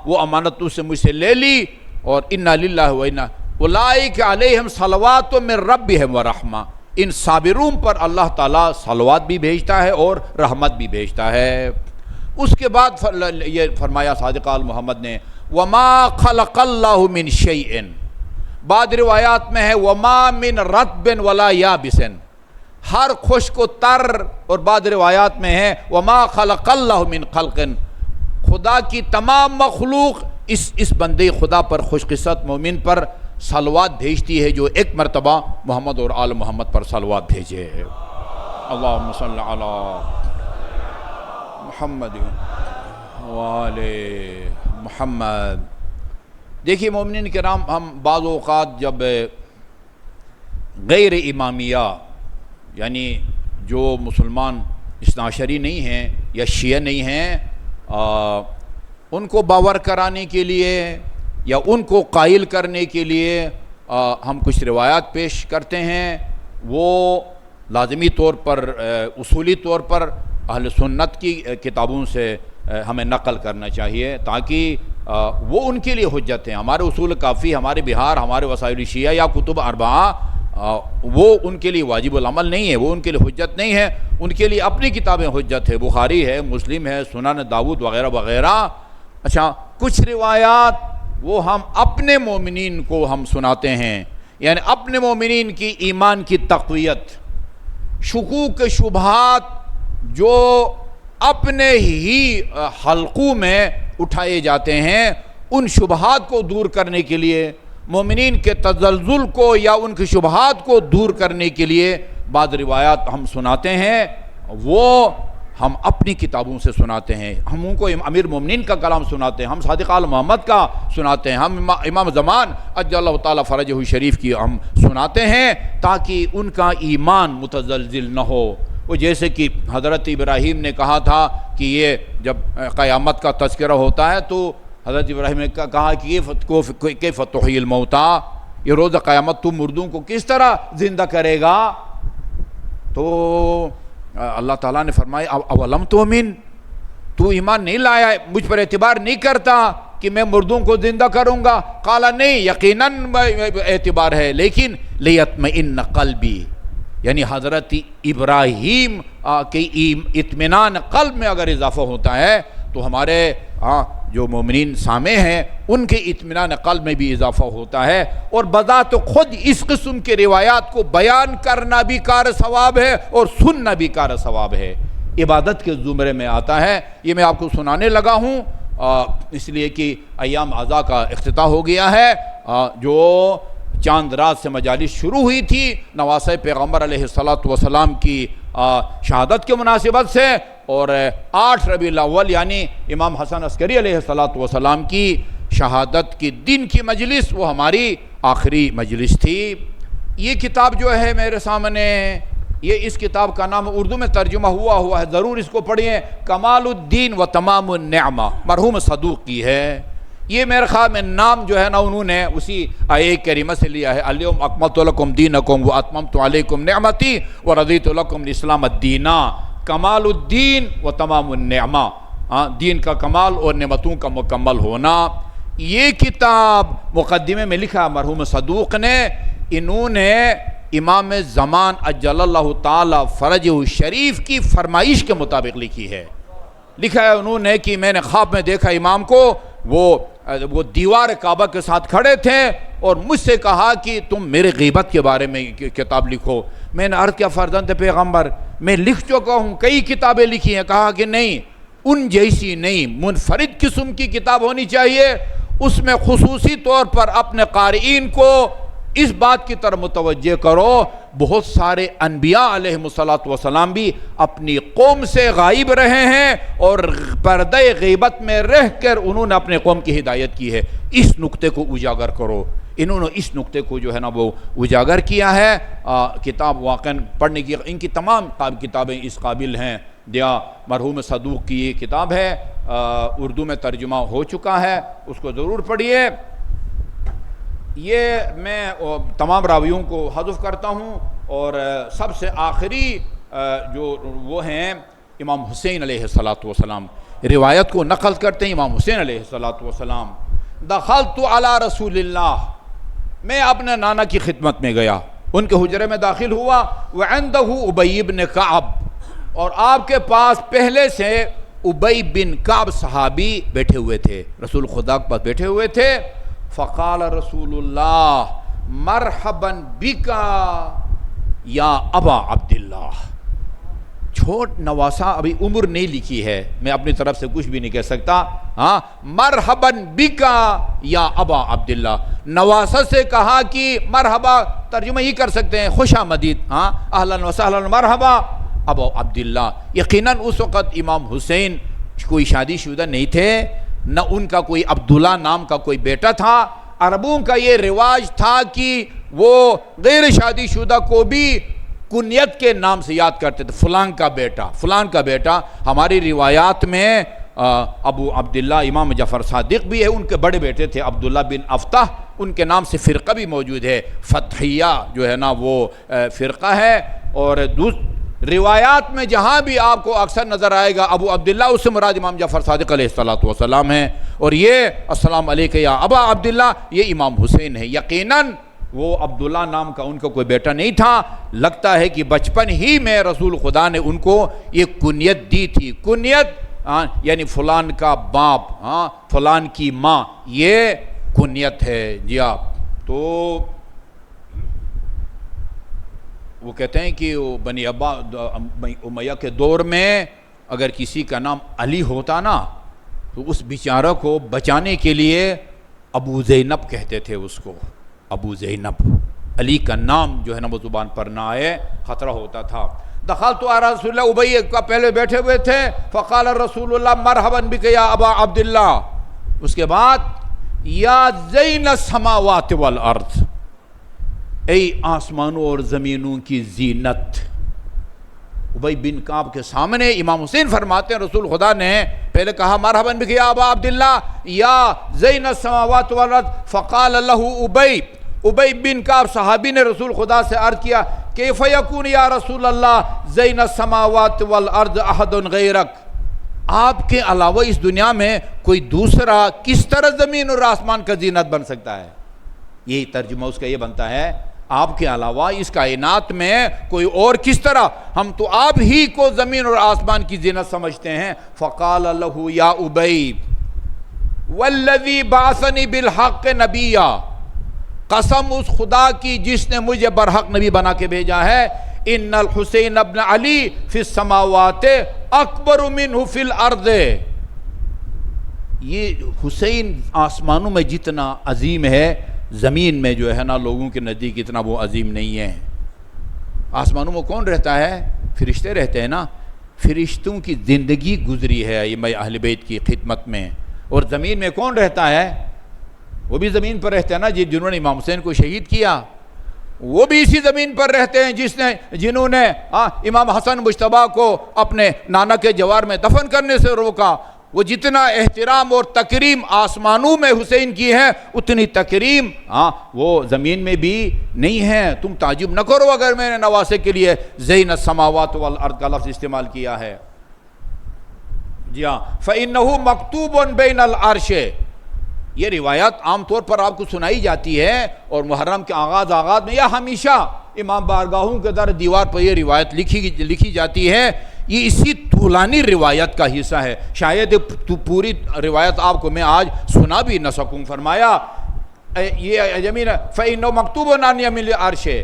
وہ امانت تو سے مجھ سے لے لی، اور اِنَّا لِلَّهِ وَإِنَّا اولئک علیہم صلوات من ربہم ورحمہ، ان صابرون پر اللہ تعالیٰ صلوات بھی بھیجتا ہے اور رحمت بھی بھیجتا ہے۔ اس کے بعد یہ فرمایا صادق آل محمد نے وما خلق اللہ من شیء، بعد روایات میں ہے وما من رطب ولا یابس، ہر خشک و تر، اور بعد روایات میں ہے وما خلق اللہ من خلق، خدا کی تمام مخلوق اس بندے خدا پر خوش قسمت مومن پر صلوات بھیجتی ہے جو ایک مرتبہ محمد اور آل محمد پر صلوات بھیجے۔ اللہم صلی علی محمد وآل محمد۔ دیکھیے مومنین کرام، ہم بعض اوقات جب غیر امامیہ یعنی جو مسلمان اثنا عشری نہیں ہیں یا شیعہ نہیں ہیں، ان کو باور کرانے کے لیے یا ان کو قائل کرنے کے لیے ہم کچھ روایات پیش کرتے ہیں، وہ لازمی طور پر اصولی طور پر اہل سنت کی کتابوں سے ہمیں نقل کرنا چاہیے، تاکہ وہ ان کے لیے حجت ہیں۔ ہمارے اصول کافی، ہمارے بہار، ہمارے وسائل شیعہ یا کتب اربعہ وہ ان کے لیے واجب العمل نہیں ہے، وہ ان کے لیے حجت نہیں ہے، ان کے لیے اپنی کتابیں حجت ہے، بخاری ہے، مسلم ہے، سنن داؤد وغیرہ وغیرہ۔ اچھا، کچھ روایات وہ ہم اپنے مومنین کو ہم سناتے ہیں، یعنی اپنے مومنین کی ایمان کی تقویت، شکوک شبہات جو اپنے ہی حلقوں میں اٹھائے جاتے ہیں، ان شبہات کو دور کرنے کے لیے، مومنین کے تزلزل کو یا ان کی شبہات کو دور کرنے کے لیے بعض روایات ہم سناتے ہیں، وہ ہم اپنی کتابوں سے سناتے ہیں۔ ہم ان کو امیر مومنین کا کلام سناتے ہیں، ہم صادق آل محمد کا سناتے ہیں، ہم امام زمان عجل اللہ تعالیٰ فرجہ شریف کی ہم سناتے ہیں، تاکہ ان کا ایمان متزلزل نہ ہو۔ وہ جیسے کہ حضرت ابراہیم نے کہا تھا کہ یہ جب قیامت کا تذکرہ ہوتا ہے تو حضرت ابراہیم نے کہا کہ کیف تحیی الموتیٰ، یہ روز قیامت تو مردوں کو کس طرح زندہ کرے گا؟ تو اللہ تعالیٰ نے فرمایا اولم تؤمن، تو ایمان نہیں لایا، مجھ پر اعتبار نہیں کرتا کہ میں مردوں کو زندہ کروں گا؟ قال نہیں، یقیناً اعتبار ہے، لیکن لیطمئن قلبی، یعنی حضرت ابراہیم کے اطمینان قلب میں اگر اضافہ ہوتا ہے تو ہمارے جو مومنین سامع ہیں ان کے اطمینان قلب میں بھی اضافہ ہوتا ہے۔ اور بذات خود اس قسم کے روایات کو بیان کرنا بھی کار ثواب ہے اور سننا بھی کار ثواب ہے، عبادت کے زمرے میں آتا ہے۔ یہ میں آپ کو سنانے لگا ہوں اس لیے کہ ایام عزا کا افتتاح ہو گیا ہے، جو چاند رات سے مجالس شروع ہوئی تھی نواسہ پیغمبر علیہ السلام کی شہادت کے مناسبت سے، اور 8 ربیع الاول یعنی امام حسن عسکری علیہ السلام کی شہادت کی دن کی مجلس وہ ہماری آخری مجلس تھی۔ یہ کتاب جو ہے میرے سامنے، یہ اس کتاب کا نام اردو میں ترجمہ ہوا ہے، ضرور اس کو پڑھیں، کمال الدین و تمام النعمہ، مرحوم صدوق کی ہے۔ یہ میرے خیال میں نام جو ہے نا انہوں نے اسی آیہ کریمہ سے لیا ہے، الیوم اکملت لکم دینکم واتممت علیکم نعمتی ورضیت لکم الاسلام الدینا، کمال الدین و تمام النعمہ، دین کا کمال اور نعمتوں کا مکمل ہونا۔ یہ کتاب مقدمے میں لکھا مرحوم صدوق نے، انہوں نے امام زمان عجل اللہ تعالی فرجہ شریف کی فرمائش کے مطابق لکھی ہے۔ لکھا ہے انہوں نے کہ میں نے خواب میں دیکھا امام کو، وہ دیوار کعبہ کے ساتھ کھڑے تھے اور مجھ سے کہا کہ تم میرے غیبت کے بارے میں کتاب لکھو۔ میں نے عرض کیا فرزند پیغمبر میں لکھ چکا ہوں، کئی کتابیں لکھی ہیں۔ کہا کہ نہیں، ان جیسی نہیں، منفرد قسم کی کتاب ہونی چاہیے، اس میں خصوصی طور پر اپنے قارئین کو اس بات کی طرف متوجہ کرو، بہت سارے انبیاء علیہ السلام بھی اپنی قوم سے غائب رہے ہیں اور پردہ غیبت میں رہ کر انہوں نے اپنے قوم کی ہدایت کی ہے، اس نقطے کو اجاگر کرو۔ انہوں نے اس نقطے کو جو ہے نا وہ اجاگر کیا ہے۔ کتاب واقعاً پڑھنے کی، ان کی تمام کتابیں اس قابل ہیں۔ دیا مرحوم صدوق کی یہ کتاب ہے، اردو میں ترجمہ ہو چکا ہے، اس کو ضرور پڑھیے۔ یہ میں تمام راویوں کو حذف کرتا ہوں، اور سب سے آخری جو وہ ہیں امام حسین علیہ السلام روایت کو نقل کرتے ہیں۔ امام حسین علیہ السلام، دخلت علی رسول اللہ، میں اپنے نانا کی خدمت میں گیا، ان کے حجرے میں داخل ہوا، وعندہ ابی بن کعب، اور آپ کے پاس پہلے سے ابی بن کعب صحابی بیٹھے ہوئے تھے، رسول خدا کے پاس بیٹھے ہوئے تھے۔ فقال رسول اللہ مرحبا بکا یا ابا عبداللہ، چھوٹ نواسا ابھی عمر نہیں لکھی ہے، میں اپنی طرف سے کچھ بھی نہیں کہہ سکتا، مرحبا بکا یا ابا عبداللہ، نواسا سے کہا کہ مرحبا ترجمہ ہی کر سکتے ہیں خوش آمدید، اہلا وسہلا مرحبا ابا عبداللہ۔ یقیناً اس وقت امام حسین کوئی شادی شدہ نہیں تھے، نہ ان کا کوئی عبداللہ نام کا کوئی بیٹا تھا۔ عربوں کا یہ رواج تھا کہ وہ غیر شادی شدہ کو بھی کنیت کے نام سے یاد کرتے تھے، فلان کا بیٹا، فلان کا بیٹا۔ ہماری روایات میں ابو عبداللہ امام جعفر صادق بھی ہے، ان کے بڑے بیٹے تھے عبداللہ بن افتح، ان کے نام سے فرقہ بھی موجود ہے، فتحیہ جو ہے نا وہ فرقہ ہے۔ اور روایات میں جہاں بھی آپ کو اکثر نظر آئے گا ابو عبداللہ، اس سے مراد امام جعفر صادق علیہ السلام ہیں۔ اور یہ السلام علیکم یا ابا عبداللہ، یہ امام حسین ہے۔ یقیناً وہ عبداللہ نام کا ان کا کوئی بیٹا نہیں تھا، لگتا ہے کہ بچپن ہی میں رسول خدا نے ان کو یہ کنیت دی تھی۔ کنیت یعنی فلان کا باپ، فلان کی ماں، یہ کنیت ہے جی آپ۔ تو وہ کہتے ہیں کہ بنی امیہ کے دور میں اگر کسی کا نام علی ہوتا نا تو اس بیچارہ کو بچانے کے لیے ابو زینب کہتے تھے اس کو، ابو زینب۔ علی کا نام جو ہے نا وہ زبان پر نہ آئے، خطرہ ہوتا تھا۔ دخلت علی رسول اللہ، ابی کا پہلے بیٹھے ہوئے تھے، فقال رسول اللہ مرحبا بک یا ابا عبداللہ، اس کے بعد یا زین السماوات والارض، اے آسمانوں اور زمینوں کی زینت۔ ابی بن کعب کے سامنے امام حسین فرماتے ہیں رسول خدا نے پہلے کہا مرحبا بک یا ابا عبداللہ یا زین السماوات والارض، فقال له ابی بن کعب صحابی نے رسول خدا سے عرض کیا کیف یکون یا رسول اللہ زین السماوات والارض احد غیرک، آپ کے علاوہ اس دنیا میں کوئی دوسرا کس طرح زمین اور آسمان کا زینت بن سکتا ہے؟ یہی ترجمہ اس کا یہ بنتا ہے، آپ کے علاوہ اس کائنات میں کوئی اور کس طرح، ہم تو آپ ہی کو زمین اور آسمان کی زینت سمجھتے ہیں۔ فقال له یا ابی والذی بعثنی بالحق نبیا، قسم اس خدا کی جس نے مجھے برحق نبی بنا کے بھیجا ہے، ان الحسین ابن علی فی السماوات اکبر منہ فی الارض، یہ حسین آسمانوں میں جتنا عظیم ہے زمین میں جو ہے نا لوگوں کے نزدیک اتنا وہ عظیم نہیں ہے۔ آسمانوں میں کون رہتا ہے؟ فرشتے رہتے ہیں نا، فرشتوں کی زندگی گزری ہے ائمہ اہل بیت کی خدمت میں۔ اور زمین میں کون رہتا ہے؟ وہ بھی زمین پر رہتے ہیں نا، جنہوں نے امام حسین کو شہید کیا وہ بھی اسی زمین پر رہتے ہیں، جنہوں نے امام حسن مجتبیٰ کو اپنے نانا کے جوار میں دفن کرنے سے روکا۔ وہ جتنا احترام اور تکریم آسمانوں میں حسین کی ہے اتنی تکریم وہ زمین میں بھی نہیں ہے۔ تم تعجب نہ کرو اگر میں نے نواسے کے لیے زین السماوات والارض کا لفظ استعمال کیا ہے۔ جی ہاں، فَإِنَّهُ مَكْتُوبٌ بَيْنَ الْعَرْشِ، یہ روایت عام طور پر آپ کو سنائی جاتی ہے، اور محرم کے آغاز میں یا ہمیشہ امام بارگاہوں کے در دیوار پر یہ روایت لکھی جاتی ہے۔ یہ اسی طولانی روایت کا حصہ ہے، شاید پوری روایت آپ کو میں آج سنا بھی نہ سکوں۔ فرمایا یہ جمین فَإِنَّهُ مَكْتُوبٌ عَنْ يَمِينِ الْعَرْشِ،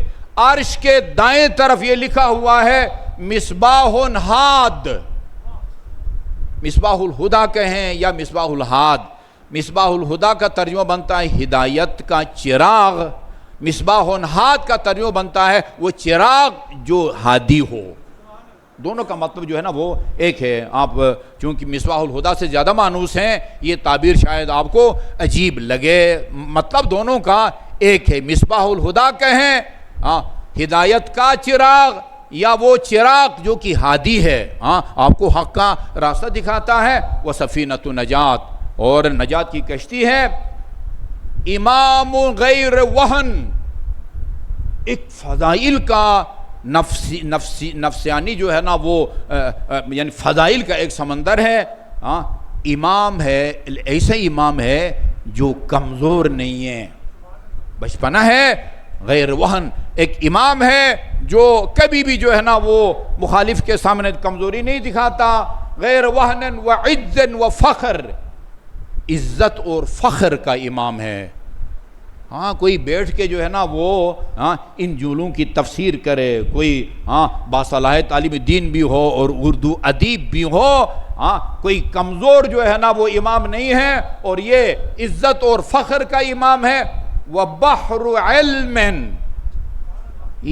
عرش کے دائیں طرف یہ لکھا ہوا ہے مصباح ہاد، مصباح الہدا کہیں یا مصباح الہاد۔ مصباح الہدا کا ترجمہ بنتا ہے ہدایت کا چراغ، مصباح الہاد کا ترجمہ بنتا ہے وہ چراغ جو ہادی ہو۔ دونوں کا مطلب جو ہے نا وہ ایک ہے۔ آپ چونکہ مصباح الہدا سے زیادہ مانوس ہیں، یہ تعبیر شاید آپ کو عجیب لگے، مطلب دونوں کا ایک ہے۔ مصباح الہدا کہیں ہدایت کا چراغ، یا وہ چراغ جو کہ ہادی ہے، آپ کو حق کا راستہ دکھاتا ہے۔ وہ سفینۃ نجات، اور نجات کی کشتی ہے۔ امام غیر وہن، ایک فضائل کا نفسیانی جو ہے نا وہ یعنی فضائل کا ایک سمندر ہے۔ امام ہے، ایسا امام ہے جو کمزور نہیں ہے، بچپنا ہے، غیر وہن، ایک امام ہے جو کبھی بھی جو ہے نا وہ مخالف کے سامنے کمزوری نہیں دکھاتا۔ غیر وہن و عز و فخر، عزت اور فخر کا امام ہے۔ کوئی بیٹھ کے جو ہے نا وہ ان جملوں کی تفسیر کرے، کوئی باصلاحیت طالب دین بھی ہو اور اردو ادیب بھی ہو، کوئی کمزور جو ہے نا وہ امام نہیں ہے، اور یہ عزت اور فخر کا امام ہے۔ وَبَحْرُ عِلْمٍ،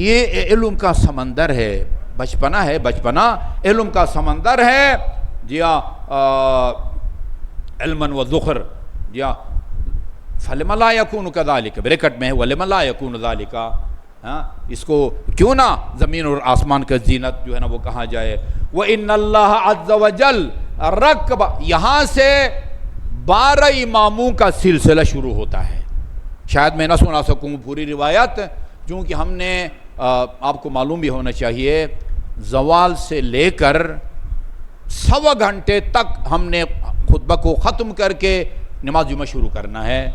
یہ علم کا سمندر ہے، بچپنا ہے، بچپنا علم کا سمندر ہے۔ جی علماً و ذخر، جی فَلِمَ لَا يَكُونُ كَذَلِكَ، بریکٹ میں ہے وَلِمَ لَا يَكُونُ ذَلِكَ، ہاں اس کو کیوں نہ زمین اور آسمان کا زینت جو ہے نا وہ کہا جائے. وَإِنَّ اللَّهَ عَزَّ وَجَلَّ رَكَّبَ یہاں سے 12 اماموں کا سلسلہ شروع ہوتا ہے. شاید میں نہ سنا سکوں پوری روایت، چونکہ ہم نے آپ کو معلوم بھی ہونا چاہیے زوال سے لے کر 1.25 گھنٹے تک ہم نے خطبہ کو ختم کر کے نماز جمعہ شروع کرنا ہے.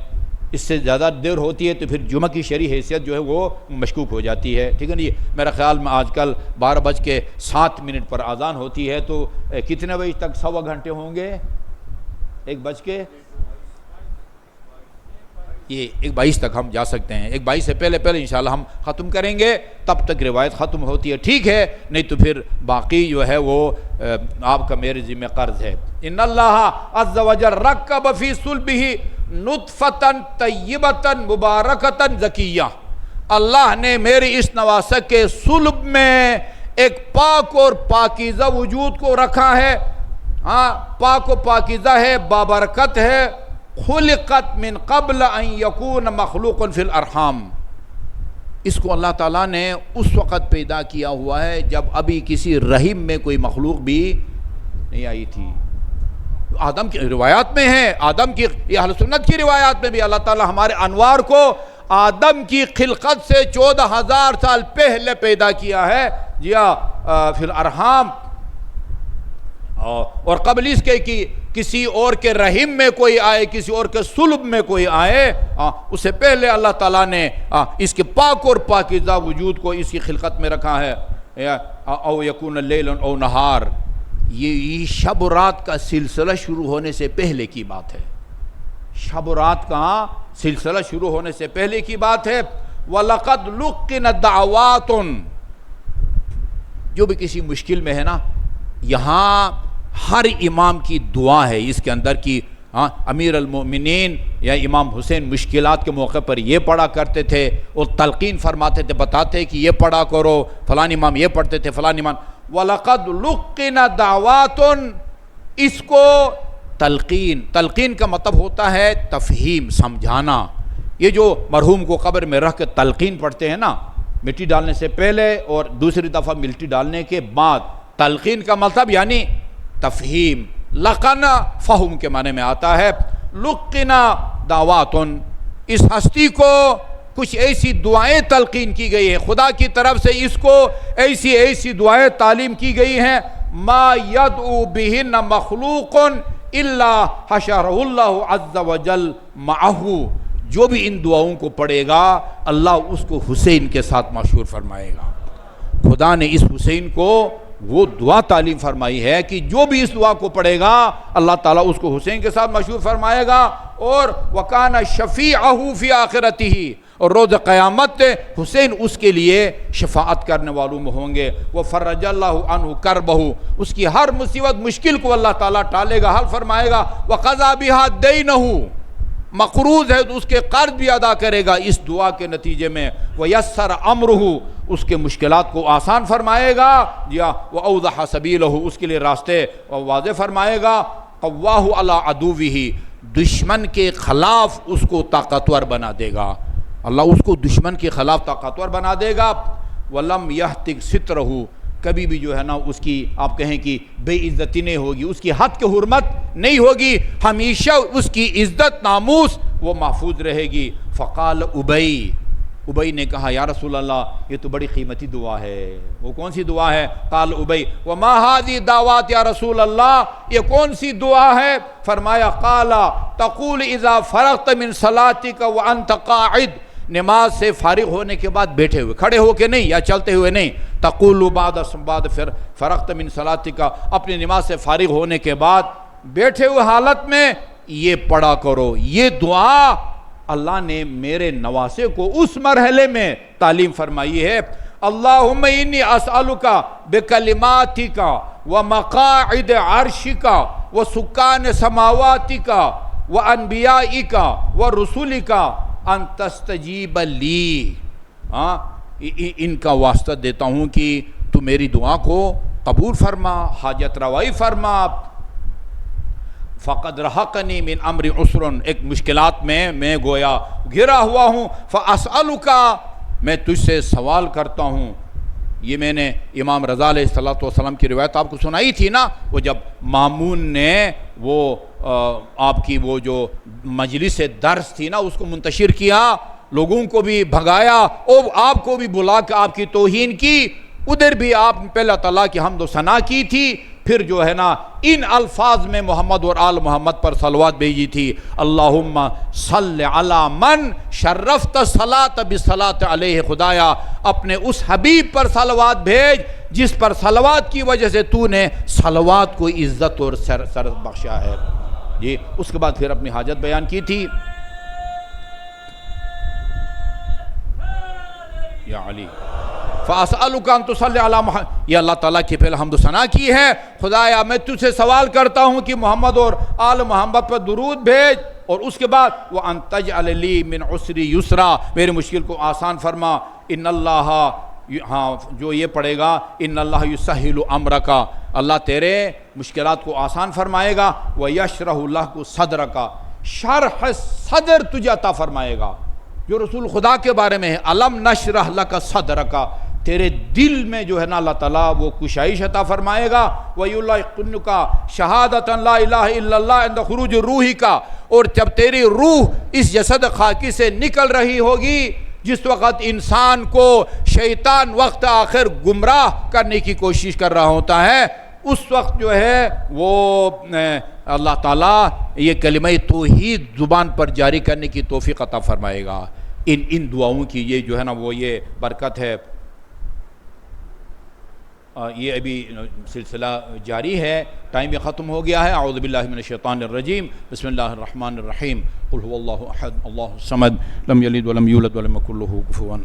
اس سے زیادہ دیر ہوتی ہے تو پھر جمعہ کی شرعی حیثیت جو ہے وہ مشکوک ہو جاتی ہے. ٹھیک ہے نا. میرا خیال میں آج کل 12:07 پر اذان ہوتی ہے، تو کتنے بجے تک 1.25 گھنٹے ہوں گے؟ 1 یہ 1:22 تک ہم جا سکتے ہیں. 1:22 سے پہلے انشاءاللہ ہم ختم کریں گے، تب تک روایت ختم ہوتی ہے. ٹھیک ہے، نہیں تو پھر باقی جو ہے وہ آپ کا میرے ذمہ قرض ہے. ان اللہ عز وجل رکب فی صلبہ نطفۃ طیبۃ مبارکۃ زکیہ. اللہ نے میری اس نواسہ کے صلب میں ایک پاک اور پاکیزہ وجود کو رکھا ہے. ہاں پاک و پاکیزہ ہے، بابرکت ہے. خلقت من قبل ان یکون مخلوق فی الارحام. اس کو اللہ تعالیٰ نے اس وقت پیدا کیا ہوا ہے جب ابھی کسی رحم میں کوئی مخلوق بھی نہیں آئی تھی. آدم کی روایات میں ہے، آدم کی یہ اہل سنت کی روایات میں بھی اللہ تعالیٰ ہمارے انوار کو آدم کی خلقت سے 14,000 سال پہلے پیدا کیا ہے. جی فی الارحام، اور قبل اس کے کہ کسی اور کے رحم میں کوئی آئے، کسی اور کے صلب میں کوئی آئے، اس سے پہلے اللہ تعالیٰ نے اس کے پاک اور پاکیزہ وجود کو اس کی خلقت میں رکھا ہے. او یکون لیل او نہار، یہ شب و رات کا سلسلہ شروع ہونے سے پہلے کی بات ہے. شب و رات کا سلسلہ شروع ہونے سے پہلے کی بات ہے. وَلَقَدْ لُقِّنَ دَعْوَاتٌ، جو بھی کسی مشکل میں ہے نا، یہاں ہر امام کی دعا ہے اس کے اندر کی. امیر المؤمنین یا امام حسین مشکلات کے موقع پر یہ پڑھا کرتے تھے اور تلقین فرماتے تھے، بتاتے کہ یہ پڑھا کرو، فلان امام یہ پڑھتے تھے، فلان امام. وَلَقَدْ لُقِّنَ دَعْوَاتٌ، اس کو تلقین کا مطلب ہوتا ہے تفہیم، سمجھانا. یہ جو مرحوم کو قبر میں رکھ کے تلقین پڑھتے ہیں نا، مٹی ڈالنے سے پہلے اور دوسری دفعہ مٹی ڈالنے کے بعد، تلقین کا مطلب یعنی تفہیم. لقنا فہم کے معنی میں آتا ہے. لقنا دعواتن، اس ہستی کو کچھ ایسی دعائیں تلقین کی گئی ہے خدا کی طرف سے، اس کو ایسی دعائیں تعلیم کی گئی ہیں. ما یدعو بہن مخلوق الا حشرہ اللہ عز وجل معہ، جو بھی ان دعاؤں کو پڑھے گا اللہ اس کو حسین کے ساتھ مشہور فرمائے گا. خدا نے اس حسین کو وہ دعا تعلیم فرمائی ہے کہ جو بھی اس دعا کو پڑھے گا اللہ تعالیٰ اس کو حسین کے ساتھ مشہور فرمائے گا. اور وَكَانَ شَفِيعَهُ فِي آخِرَتِهِ، اور روز قیامت حسین اس کے لیے شفاعت کرنے والوں میں ہوں گے. وَفَرَّجَ اللَّهُ عَنْهُ كَرْبَهُ، اس کی ہر مصیبت مشکل کو اللہ تعالیٰ ٹالے گا، حل فرمائے گا. وَقَضَى بِهَا دَيْنَهُ، مقروض ہے تو اس کے قرض بھی ادا کرے گا اس دعا کے نتیجے میں. وَيَسَّرَ أَمْرُهُ، اس کے مشکلات کو آسان فرمائے گا. یا وَأَوْضَحَ سَبِيلَهُ، اس کے لیے راستے واضح فرمائے گا. قَوَّاهُ عَلَىٰ عَدُوِّهِ، دشمن کے خلاف اس کو طاقتور بنا دے گا. اللہ اس کو دشمن کے خلاف طاقتور بنا دے گا. وَلَمْ يَحْتِكْ سِتْرَهُ، کبھی بھی جو ہے نا اس کی آپ کہیں کہ بے عزتی نہیں ہوگی، اس کی حد کی حرمت نہیں ہوگی، ہمیشہ اس کی عزت ناموس وہ محفوظ رہے گی. فقال ابی نے کہا یا رسول اللہ یہ تو بڑی قیمتی دعا ہے. وہ کون سی دعا ہے؟ قال ابی وما هذه دعوات یا رسول اللہ، یہ کون سی دعا ہے؟ فرمایا قال تقول اذا فرغت من صلاتك وانت قاعد، نماز سے فارغ ہونے کے بعد بیٹھے ہوئے، کھڑے ہو کے نہیں یا چلتے ہوئے نہیں. تقول بعد فرغت من صلاتك، اپنی نماز سے فارغ ہونے کے بعد بیٹھے ہوئے حالت میں یہ پڑھا کرو. یہ دعا اللہ نے میرے نواسے کو اس مرحلے میں تعلیم فرمائی ہے. اللہم انی اسألک بکلماتک ومقاعد عرشک وسکان سماواتک وانبیائک ورسولک ان تستجیب لی. ان کا واسطہ دیتا ہوں کہ تو میری دعا کو قبول فرما، حاجت روائی فرما. فقد رحقنی من امر عسر، ایک مشکلات میں گویا گھرا ہوا ہوں. فاسألک، میں تجھ سے سوال کرتا ہوں. یہ میں نے امام رضا علیہ الصلوۃ والسلام کی روایت آپ کو سنائی تھی نا. وہ جب مامون نے وہ آپ کی وہ جو مجلس درس تھی نا اس کو منتشر کیا, لوگوں کو بھی بھگایا اور آپ کو بھی بلا کے آپ کی توہین کی, ادھر بھی آپ نے پہلے اللہ تعالیٰ کی حمد و ثنا کی تھی, پھر جو ہے نا ان الفاظ میں محمد اور آل محمد پر صلوات بھیجی تھی. اللہم صل علی من شرفت صلاۃ بصلاۃ علیہ, خدایا اپنے اس حبیب پر صلوات بھیج جس پر صلوات کی وجہ سے تو نے صلوات کو عزت اور سر بخشا ہے. جی اس کے بعد پھر اپنی حاجت بیان کی تھی. یا علی فَأَسْأَلُكَ أَن تُصَلِّ عَلَى محمد, یہ اللہ تعالیٰ کی پہلے حمد و ثنا کی ہے. خدایا میں تجھ سے سوال کرتا ہوں کہ محمد اور آل محمد پر درود بھیج, اور اس کے بعد وَأَن تَجْعَلَ لِي مِنْ عُسْرِي يُسْرًا, میرے مشکل کو آسان فرما. ان اللہ, ہاں جو یہ پڑھے گا ان اللہ یسہل امرک, اللہ تیرے مشکلات کو آسان فرمائے گا. وَيَشْرَحُ لَهُ صَدْرَكَ, شرح صدر تجھے عطا فرمائے گا, جو رسول خدا کے بارے میں ہے. الم نشرح لک صدرک, تیرے دل میں جو ہے نا اللہ تعالیٰ وہ کشائش عطا فرمائے گا. وَيُلَقِّنُكَ شَهَادَةً لَا إِلَهَ إِلَّا اللَّهِ عِنْدَ خُرُوجِ رُوحِكَ, اور جب تیری روح اس جسد خاکی سے نکل رہی ہوگی, جس وقت انسان کو شیطان وقت آخر گمراہ کرنے کی کوشش کر رہا ہوتا ہے, اس وقت جو ہے وہ اللہ تعالیٰ یہ کلمہ توحید زبان پر جاری کرنے کی توفیق عطا فرمائے گا. ان دعاؤں کی یہ جو ہے نا وہ یہ برکت ہے. یہ ابھی سلسلہ جاری ہے, ٹائم بھی ختم ہو گیا ہے. اعوذ باللہ من الشیطان الرجیم, بسم اللہ الرحمن الرحیم. قل هو اللہ احد اللہ الصمد لم یلد ولم یولد ولم یکن له کفوا